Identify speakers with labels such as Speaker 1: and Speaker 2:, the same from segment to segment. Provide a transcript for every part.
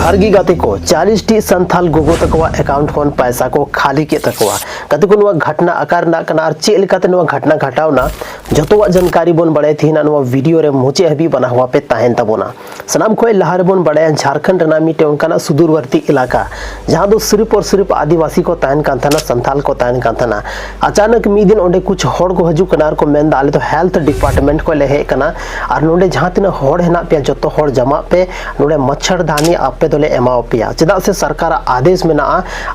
Speaker 1: जोहार गी गाते को 40 टी संथाल गोगो तकवा अकाउंट खन पैसा को खाली के तकवा गाते को घटना आकार ना कना चे लेकाते घटना घटावना जतवा जानकारी बन बड़े थी ना वीडियो रे मुचे हबी बना हुआ पे ताहेन तबोना सनाम खोय लहार बन बड़े झारखंड रना मिटे उनका सुदूरवर्ती इलाका जहां दो सिर्फ और सिर्फ आदिवासी को ताहेन कान था संथाल को ताहेन कान था अचानक मी दिन ओंडे कुछ होड़ को हजू कना को मेन दाले तो हेल्थ डिपार्टमेंट को ले हे कना और नोंडे जहां तिना होड़ हेना पे जतो होड़ जमा पे नोंडे मच्छरदानी आपे दोले एमाओ पिया चेदा से सरकार आदेश में ना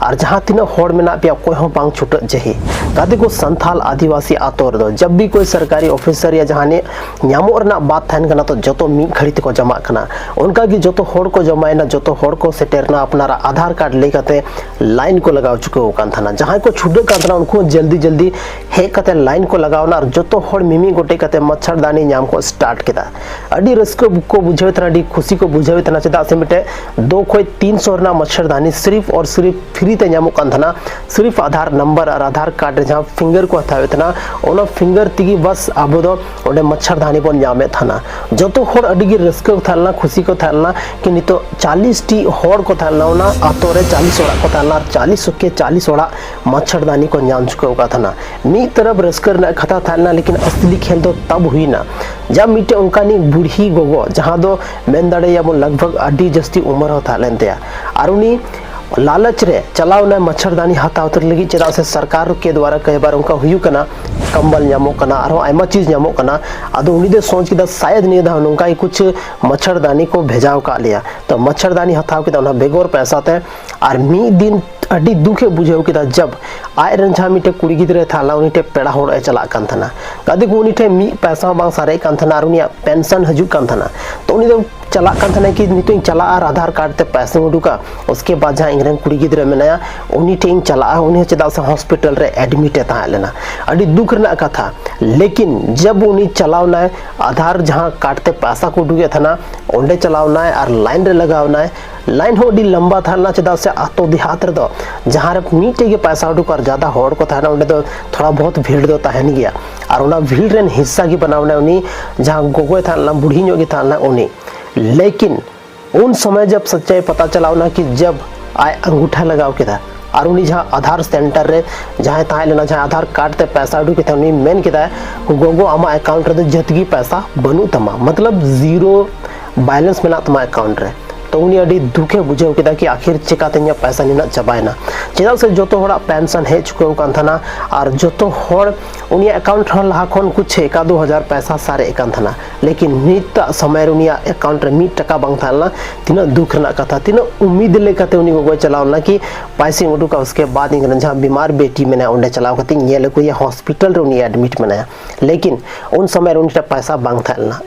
Speaker 1: और जहां तिना होड़ में ना पिया कोई हो बांग छुट जही गादे को संथाल आदिवासी आतोर दो जब भी कोई सरकारी ऑफिसर या जहाने न्यामो रना बात थाइन कना तो जतो मी घड़ी को जमा कना उनका की जतो होड़ को जमायना जतो होड़ को सेटेरना अपना आधार कार्ड लेकते लाइन को लगाव चुके हो कान थाना जहां को छुटे कान थाना उनको जल्दी जल्दी हे कते लाइन को लगावना और जतो होड़ मिमी गोटे कते मच्छरदानी नाम को स्टार्ट किदा अडी रस्को को बुझावे तना अडी खुशी को बुझावे तना चेदा से मिटे 2 खोय 300 रना मच्छरदानी सिर्फ और सिर्फ फ्री ते नामो कान थाना सिर्फ आधार नंबर और आधार कार्ड जहां फिंगर को हथावे तना ओना फिंगर तिगी बस आबो दो ओडे मच्छरदानी बन नामे थाना जतो होड़ अडी रस्को थालना खुशी को थालना कि नितो 40 टी होड़ को थालना ओना आतोरे 40 ओड़ा को थालना 40 के 40 ओड़ा मच्छरदानी को नाम चुके का थाना मी तरफ रस्कर ना खता थालना लेकिन असली खेल तो तब हुई ना जब मिटे उनका नी बूढ़ी गोगो जहां दो मेन दाड़े या लगभग अडी जस्ती उम्र हो थालेन ते और उनी लालच रे चलाव ना मच्छरदानी हतावतर लगी चेदा से सरकार के द्वारा कई बार उनका हुयु कना कंबल नामो कना और आयमा चीज नामो कना आदो उनी दे सोच किदा शायद नहीं दा उनका ही कुछ मच्छरदानी को भेजाव का लिया तो मच्छरदानी हताव के उना बेगोर पैसा ते और मी दिन अडी दुखे बुझाव किदा जब आय रंझा मिटे कुड़ी गिदरे थाला उनीटे पेड़ा होड़ चला कान थाना गादी को उनीटे मी पैसा बांग सारे कान थाना और उनिया पेंशन हजू कान थाना तो उनी दो चला कान थाना कि नितो चला और आधार कार्ड ते पैसे उडुका उसके बाद जहां इंग्रन कुड़ी गिदरे मेनाया उनीटे चला उनी चेदा से हॉस्पिटल रे एडमिट ता लेना अडी दुख रना कथा लेकिन जब उनी चलावना आधार जहां काटते पैसा को उडुगे थाना ओंडे चलावना और लाइन रे लगावना लाइन हो डी लंबा थाना चेदा से आतो देहात रे दो जहां रे मीटे के पैसा उडुक और ज्यादा होड़ को थाना ओंडे तो थोड़ा बहुत भीड़ दो ताहन गया और उना भीड़ रेन हिस्सा की बनावना उनी जहां गोगो थाना बुढ़ी नो की थाना उनी लेकिन उन समय जब सच्चाई पता चला ना कि जब आय अंगूठा लगाव के था और उन्हीं जहाँ आधार सेंटर रे जहाँ ताहे लेना जहाँ आधार कार्ड ते पैसा उडू के था उन्हीं मेन किदा गोगो आमा अकाउंट रे जतगी पैसा बनू तमा मतलब जीरो बैलेंस में ना तमा अकाउंट रे तो उन्हीं अडी दुखे बुझे किदा कि आखिर चिकाते पैसा निना चबायना चेदा से जो तो होड़ा पेंशन हे चुके कान थाना और जो तो होड़ उन्हीं अकाउंट लहा खन कुछ 1-2 पैसा सारे कान थाना लेकिन नित समय उन्हीं अकाउंट रे 1 टका बांग थालना तीना दुख रना कथा तीना उम्मीद लेकते उन्हीं को चलावना कि पैसे उडुका उसके बाद इंग्रन जहां बीमार बेटी में ओंडे चलाव कते ये ले कोई हॉस्पिटल रे उन्हीं एडमिट में लेकिन उन समय उन्हीं पैसा बांग थालना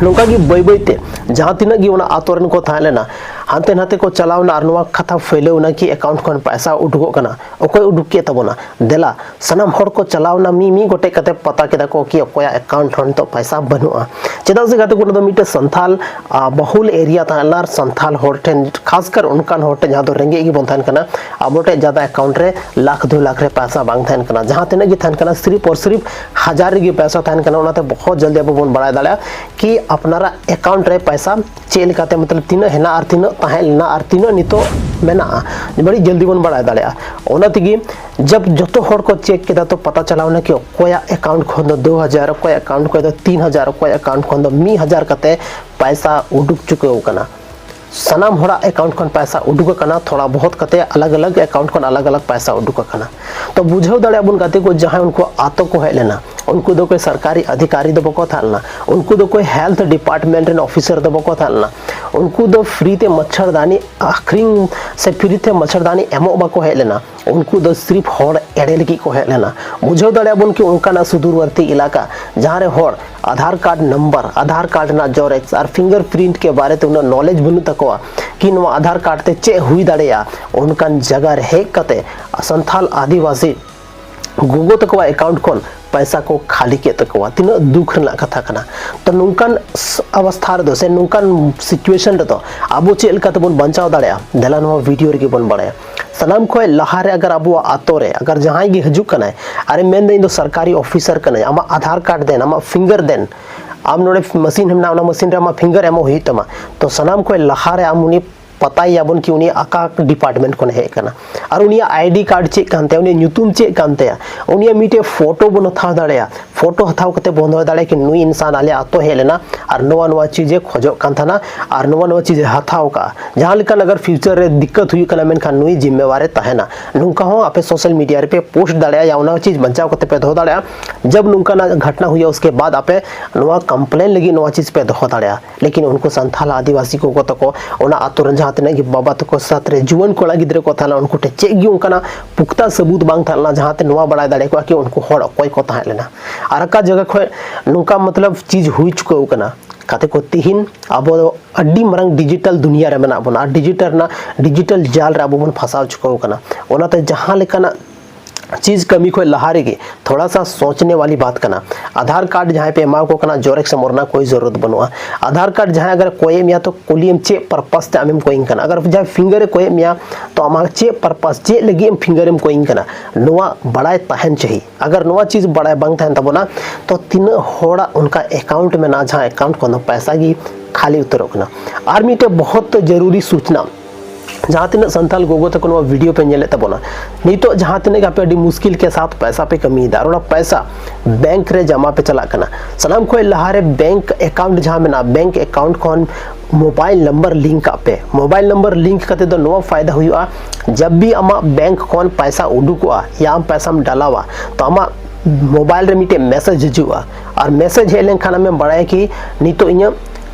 Speaker 1: नौका की बई बईते जहां तिना की आतोरन को थालेना हांते नाते को चलावना और नवा कथा फैलेवना कि अकाउंट खन पैसा उडुगो कना ओकोय उडुक के तबोना देला सनाम हर को चलावना मी गोटे कते पता केदा को कि ओकोया अकाउंट खन तो पैसा बनुआ चेदा से गाते को दो मिटे संथाल बहुल एरिया तालार संथाल होरटेन खासकर उनकान होरटे जहां दो रेंगे की बंथान कना अबोटे ज्यादा अकाउंट रे 1-2 लाख रे पैसा बांग थान कना जहां तेने की थान कना सिर्फ और सिर्फ 1000 की पैसा थान कना उनाते बहुत जल्दी अब बन बढ़ा दाला कि अपनारा अकाउंट रे पैसा चेल काते मतलब तीना हेना और तीना ताहेलना और तीना नितो मेना बड़ी जल्दी बन बढ़ा दाला ओना तिगी जब जतो होड़ को चेक किदा तो पता चलावना कि कोया अकाउंट खोन 2000 कोई अकाउंट को 3000 कोई अकाउंट खोन 1000 कते पैसा उडुक चुके हो कना सनाम होड़ा अकाउंट खन पैसा उडुक कना थोड़ा बहुत कते अलग अलग अकाउंट खन अलग अलग पैसा उडुक कना तो बुझाव दाड़े बुन गाते को जहां उनको आतो को है लेना उनको दो कोई सरकारी अधिकारी दो बको थालना उनको दो कोई हेल्थ डिपार्टमेंट रे ऑफिसर दो बको थालना उनको दो फ्री ते मच्छरदानी आखिरी से फ्री ते मच्छरदानी एमो बको है लेना उनको दो सिर्फ होड़ एड़े लगी को है लेना बुझाव दाड़े बुन कि उनका ना सुदूरवर्ती इलाका जहां रे होड़ आधार कार्ड नंबर आधार कार्ड ना जोरेक्स और फिंगरप्रिंट के बारे ते उन नॉलेज बनु तकवा कि नो आधार कार्ड ते चे हुई दाड़ेया उनकान जगह रे कते संथाल आदिवासी गोगो तकवा अकाउंट कोन पैसा को खाली के तकवा तीना दुख रना कथा कना तो नुकान अवस्था रे से नुकान सिचुएशन रे तो आबो चेल का तबन बंचाव दाड़ेया देला नो वीडियो रे बन बड़े सनाम खोय लहारे अगर अब आतो रे अगर जहां गी हजू कना अरे मेन दे सरकारी ऑफिसर कना आमा आधार कार्ड देन आमा फिंगर देन आम नोड़े मशीन हमना ओना मशीन रे फिंगर एमो हुई तमा तो सनाम को लहारे आम उनी पता याबन कि उनी आका डिपार्टमेंट को हे कना और उनी आईडी कार्ड चेक कानते उनी ᱧᱩᱛᱩᱢ चेक कानते उनी मीटे फोटो बन हथाव दाड़ेया फोटो हथाव कते बंद दाड़े कि नुई इंसान आले आतो हेलेना और नवा नवा चीजे खोजो कान थाना और नवा नवा चीजे हथाव का जहां लेकिन अगर फ्यूचर रे दिक्कत हुई कना मेन खान नुई जिम्मेवार तहना नुका हो आपे सोशल मीडिया रे पे पोस्ट दाड़ेया या उना चीज बचाव कते पे दो दाड़ेया जब नुका ना घटना हुई उसके बाद आपे नवा कंप्लेन लगी नवा चीज पे दो दाड़ेया लेकिन उनको संथाल आदिवासी को तको ओना आतो तना कि बाबा तको साथ रे जुवन कोड़ा गिद्रे को थाना उनको टेचे गी उनका पुख्ता सबूत बांग थाना जहां ते नवा बड़ा दाड़े को कि उनको होड़ कोई को ताहे लेना आर का जगह खो नुका मतलब चीज हुई चुको कना काते को तिहिन अब अड्डी मरंग डिजिटल दुनिया रे मेना बना डिजिटल जाल रे अब बन फसाव चुको कना ओना ते जहां लेकना चीज कमी को लहारे की थोड़ा सा सोचने वाली बात करना आधार कार्ड जहाँ पे एमा को कना जोरेक से मोरना कोई जरूरत बनवा आधार कार्ड जहाँ अगर कोई मिया तो कोलियम चे पर्पस ते आमेम कोई कना अगर जहाँ फिंगर कोई मिया तो आमा चे पर्पस चे लगी एम फिंगर एम कोई कना नोआ बड़ा तहन चाहिए अगर नोआ चीज बड़ा बंग तहन तबना तो तीन होड़ा उनका अकाउंट में ना जहाँ अकाउंट को पैसा की खाली उतरो कना आर मीटे बहुत जरूरी सूचना जहाँ तीन संथाल गोगो तक वीडियो पे नेले तबना नहीं तो जहाँ तीन आप मुश्किल के साथ पैसा पे कमी दार पैसा बैंक रे जमा पे चला कना सनाम को लहारे बैंक अकाउंट जहाँ में ना बैंक अकाउंट कौन मोबाइल नंबर लिंक पे मोबाइल नंबर लिंक करते तो नवा फायदा हुआ जब भी आमा बैंक कौन पैसा उडुकवा या आम पैसा में डालावा तो आमा मोबाइल रे मिटे मैसेज हजुआ और मैसेज हे लेन खाना में बड़ा कि नहीं तो इन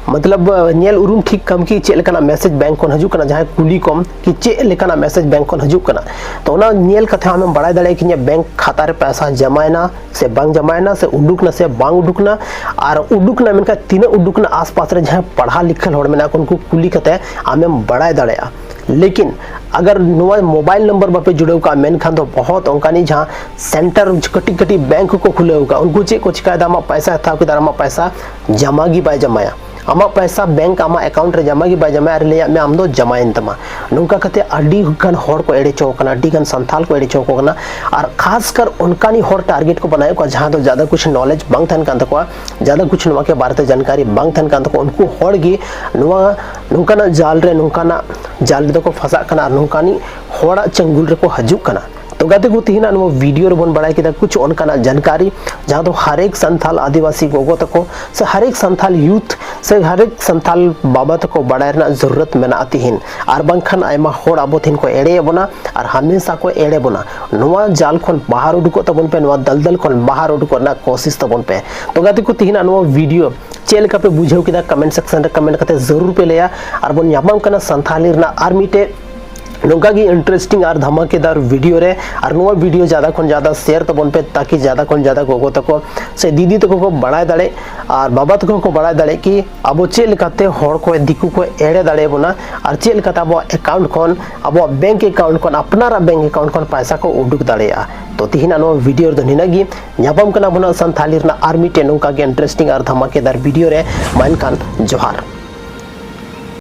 Speaker 1: मतलब नेल उरुम ठीक कम की चे लेकना मैसेज बैंक को हजु कना जहां कुली कम कि चे लेकना मैसेज बैंक को हजु कना तो ना नेल कथा हम बड़ा दड़े कि बैंक खाता रे पैसा जमायना से बांग जमायना से उडुकना से बांग उडुकना और उडुकना मेनका तीन उडुकना आसपास रे जहां पढ़ा लिखल होड़ मेना उनको कुली कते आमें बड़ा दड़ेया लेकिन अगर नवा मोबाइल नंबर बापे जुड़े का मेन खान तो बहुत अंकानी जहाँ सेंटर कटी कटी बैंक को खुले होगा उनको चे कुछ कायदा आमा पैसा था कि दारमा पैसा जमा गी बाय जमाया आमा पैसा बैंक आमा अकाउंट रे जमा गी बाय जमा ले में आम दो जमाइन तमा नुका कते अड्डी गन होड़ को एड़े चौकना अड्डी गन संथाल को एड़े चौकना और खासकर उनकानी होड़ टारगेट को बनाए को जहां तो ज्यादा कुछ नॉलेज बांग थन कान तको ज्यादा कुछ नवा के बारे जानकारी बांग थन कान तको उनको होड़ गी नवा नुका ना जाल रे को फसा कना नुकानी होड़ा चंगुल रे को हजु कना तो गाते को तीना नो वीडियो रे बन बड़ाई कि कुछ उनका जानकारी जहाँ तो हर एक संथाल आदिवासी गोगो तको से हर एक संथाल यूथ से हर एक संथाल बाबा तको बड़ाई ना जरूरत में आती हिन और बंखन आयमा होड़ आबो थिन को एड़े बना और हमेशा को एड़े बना नवा जाल खन बाहर उडुको तबन पे नवा दलदल खन बाहर उडुको ना कोशिश तबन पे तो गाते को तीना नो वीडियो चेल का पे बुझाव किदा कमेंट सेक्शन रे कमेंट करते जरूर पे लेया और बन यामाम कना संथाली ना आर्मीटे नौका की इंटरेस्टिंग और धमाकेदार वीडियो रे और नवा वीडियो ज़्यादा खन ज़्यादा शेयर तबन पे ताकि ज़्यादा खन ज़्यादा गोगो तको से दीदी तको को बढ़ाए दाड़े और बाबा तको को बढ़ाए दाड़े कि अब चे लेकाते होड़ को दिकु को एड़े दाड़े बना और चे लेकाते अब अकाउंट खन अब बैंक अकाउंट खन अपनारा बैंक अकाउंट खन पैसा को उडुक दाड़ेया तो तिहिना नो वीडियो दो निनागी न्यापम कना बना संथाली आर्मी टे नौका के इंटरेस्टिंग और धमाकेदार वीडियो रे मान खान जोहार।